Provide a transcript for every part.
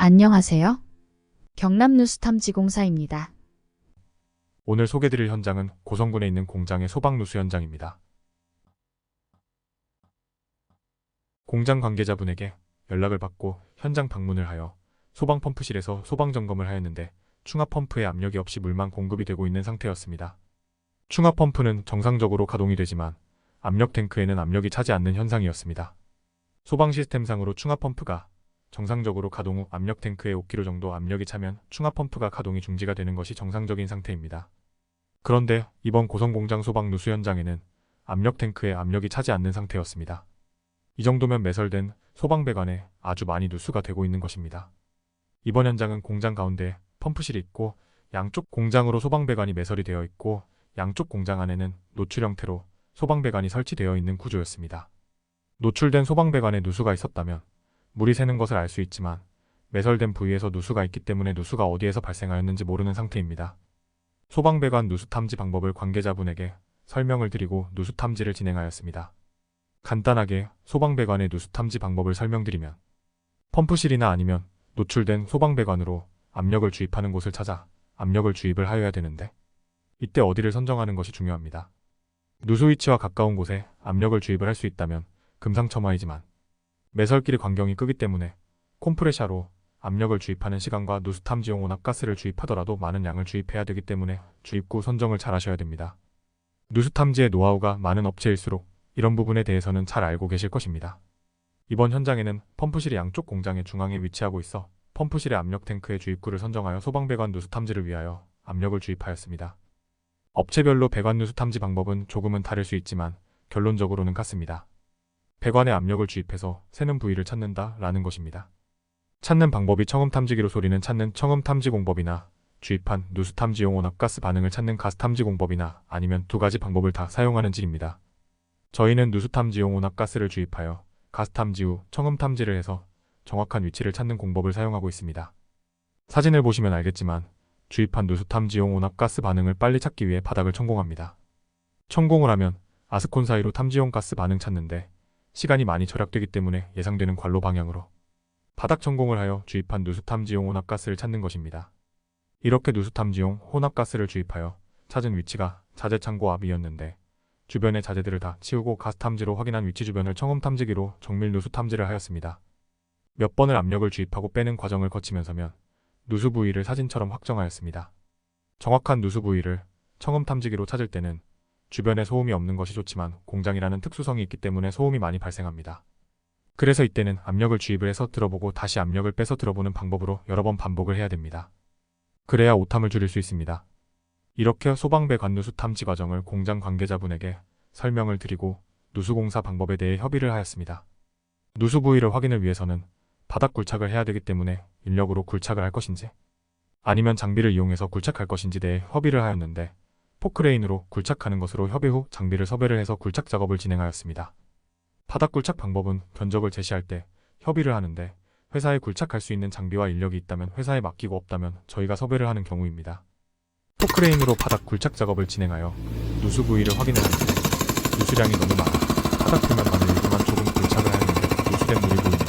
안녕하세요. 경남누수탐지공사입니다. 오늘 소개드릴 현장은 고성군에 있는 공장의 소방누수 현장입니다. 공장 관계자분에게 연락을 받고 현장 방문을 하여 소방펌프실에서 소방점검을 하였는데 충압펌프에 압력이 없이 물만 공급이 되고 있는 상태였습니다. 충압펌프는 정상적으로 가동이 되지만 압력 탱크에는 압력이 차지 않는 현상이었습니다. 소방 시스템상으로 충압펌프가 정상적으로 가동 후 압력 탱크에 5kg 정도 압력이 차면 충압펌프가 가동이 중지가 되는 것이 정상적인 상태입니다. 그런데 이번 고성공장 소방누수 현장에는 압력 탱크에 압력이 차지 않는 상태였습니다. 이 정도면 매설된 소방배관에 아주 많이 누수가 되고 있는 것입니다. 이번 현장은 공장 가운데 펌프실이 있고 양쪽 공장으로 소방배관이 매설이 되어 있고 양쪽 공장 안에는 노출 형태로 소방배관이 설치되어 있는 구조였습니다. 노출된 소방배관에 누수가 있었다면 물이 새는 것을 알 수 있지만 매설된 부위에서 누수가 있기 때문에 누수가 어디에서 발생하였는지 모르는 상태입니다. 소방배관 누수 탐지 방법을 관계자분에게 설명을 드리고 누수 탐지를 진행하였습니다. 간단하게 소방배관의 누수 탐지 방법을 설명드리면 펌프실이나 아니면 노출된 소방배관으로 압력을 주입하는 곳을 찾아 압력을 주입을 하여야 되는데 이때 어디를 선정하는 것이 중요합니다. 누수 위치와 가까운 곳에 압력을 주입을 할 수 있다면 금상첨화이지만 매설끼리 간격이 크기 때문에 콤프레셔로 압력을 주입하는 시간과 누수 탐지용 혼합가스를 주입하더라도 많은 양을 주입해야 되기 때문에 주입구 선정을 잘 하셔야 됩니다. 누수 탐지의 노하우가 많은 업체일수록 이런 부분에 대해서는 잘 알고 계실 것입니다. 이번 현장에는 펌프실이 양쪽 공장의 중앙에 위치하고 있어 펌프실의 압력 탱크의 주입구를 선정하여 소방배관 누수 탐지를 위하여 압력을 주입하였습니다. 업체별로 배관 누수 탐지 방법은 조금은 다를 수 있지만 결론적으로는 같습니다. 배관에 압력을 주입해서 새는 부위를 찾는다 라는 것입니다. 찾는 방법이 청음탐지기로 소리는 찾는 청음탐지공법이나 주입한 누수탐지용 혼합가스 반응을 찾는 가스탐지공법이나 아니면 두 가지 방법을 다 사용하는지입니다. 저희는 누수탐지용 혼합가스를 주입하여 가스탐지 후 청음탐지를 해서 정확한 위치를 찾는 공법을 사용하고 있습니다. 사진을 보시면 알겠지만 주입한 누수탐지용 혼합가스 반응을 빨리 찾기 위해 바닥을 천공합니다. 천공을 하면 아스콘 사이로 탐지용 가스 반응 찾는데 시간이 많이 절약되기 때문에 예상되는 관로 방향으로 바닥 천공을 하여 주입한 누수탐지용 혼합가스를 찾는 것입니다. 이렇게 누수탐지용 혼합가스를 주입하여 찾은 위치가 자재창고 앞이었는데 주변의 자재들을 다 치우고 가스탐지로 확인한 위치 주변을 청음탐지기로 정밀 누수탐지를 하였습니다. 몇 번을 압력을 주입하고 빼는 과정을 거치면서면 누수 부위를 사진처럼 확정하였습니다. 정확한 누수 부위를 청음탐지기로 찾을 때는 주변에 소음이 없는 것이 좋지만 공장이라는 특수성이 있기 때문에 소음이 많이 발생합니다. 그래서 이때는 압력을 주입을 해서 들어보고 다시 압력을 빼서 들어보는 방법으로 여러 번 반복을 해야 됩니다. 그래야 오탐을 줄일 수 있습니다. 이렇게 소방배관 누수 탐지 과정을 공장 관계자분에게 설명을 드리고 누수공사 방법에 대해 협의를 하였습니다. 누수 부위를 확인을 위해서는 바닥 굴착을 해야 되기 때문에 인력으로 굴착을 할 것인지 아니면 장비를 이용해서 굴착할 것인지 대해 협의를 하였는데 포크레인으로 굴착하는 것으로 협의 후 장비를 섭외를 해서 굴착 작업을 진행하였습니다. 바닥 굴착 방법은 견적을 제시할 때 협의를 하는데 회사에 굴착할 수 있는 장비와 인력이 있다면 회사에 맡기고 없다면 저희가 섭외를 하는 경우입니다. 포크레인으로 바닥 굴착 작업을 진행하여 누수 부위를 확인을 하는데 누수량이 너무 많아 바닥 표면만을 일부만 조금 굴착을 하였는데 누수된 물이 보입니다.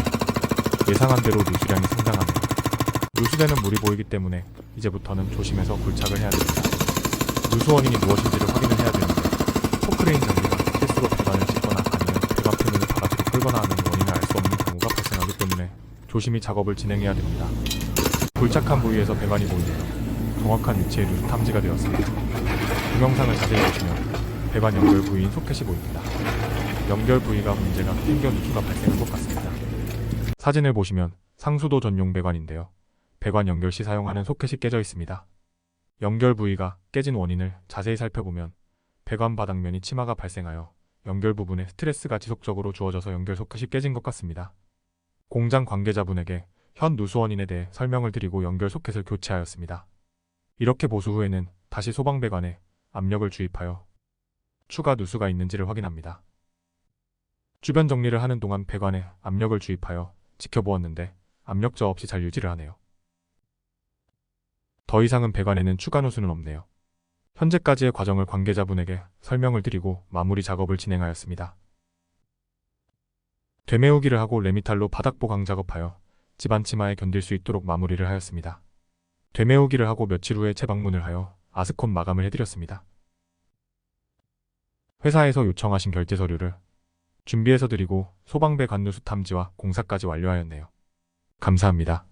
예상한 대로 누수량이 상당하네요. 누수되는 물이 보이기 때문에 이제부터는 조심해서 굴착을 해야 됩니다. 누수 원인이 무엇인지를 확인을 해야 되는데 포크레인 장비가 실수로 배관을 찢거나 아니면 배관 표면을 바가지로 끌거나 하는 원인을 알 수 없는 경우가 발생하기 때문에 조심히 작업을 진행해야 됩니다. 굴착한 부위에서 배관이 보이네요. 정확한 위치에 누수 탐지가 되었습니다. 동영상을 자세히 보시면 배관 연결 부위인 소켓이 보입니다. 연결 부위가 문제가 생겨 누수가 발생한 것 같습니다. 사진을 보시면 상수도 전용 배관인데요. 배관 연결 시 사용하는 소켓이 깨져 있습니다. 연결 부위가 깨진 원인을 자세히 살펴보면 배관 바닥면이 치마가 발생하여 연결 부분에 스트레스가 지속적으로 주어져서 연결 소켓이 깨진 것 같습니다. 공장 관계자분에게 현 누수 원인에 대해 설명을 드리고 연결 소켓을 교체하였습니다. 이렇게 보수 후에는 다시 소방배관에 압력을 주입하여 추가 누수가 있는지를 확인합니다. 주변 정리를 하는 동안 배관에 압력을 주입하여 지켜보았는데 압력 저하 없이 잘 유지를 하네요. 더 이상은 배관에는 추가 누수는 없네요. 현재까지의 과정을 관계자분에게 설명을 드리고 마무리 작업을 진행하였습니다. 되메우기를 하고 레미탈로 바닥 보강 작업하여 집안 치마에 견딜 수 있도록 마무리를 하였습니다. 되메우기를 하고 며칠 후에 재방문을 하여 아스콘 마감을 해드렸습니다. 회사에서 요청하신 결제 서류를 준비해서 드리고 소방배 관누수 탐지와 공사까지 완료하였네요. 감사합니다.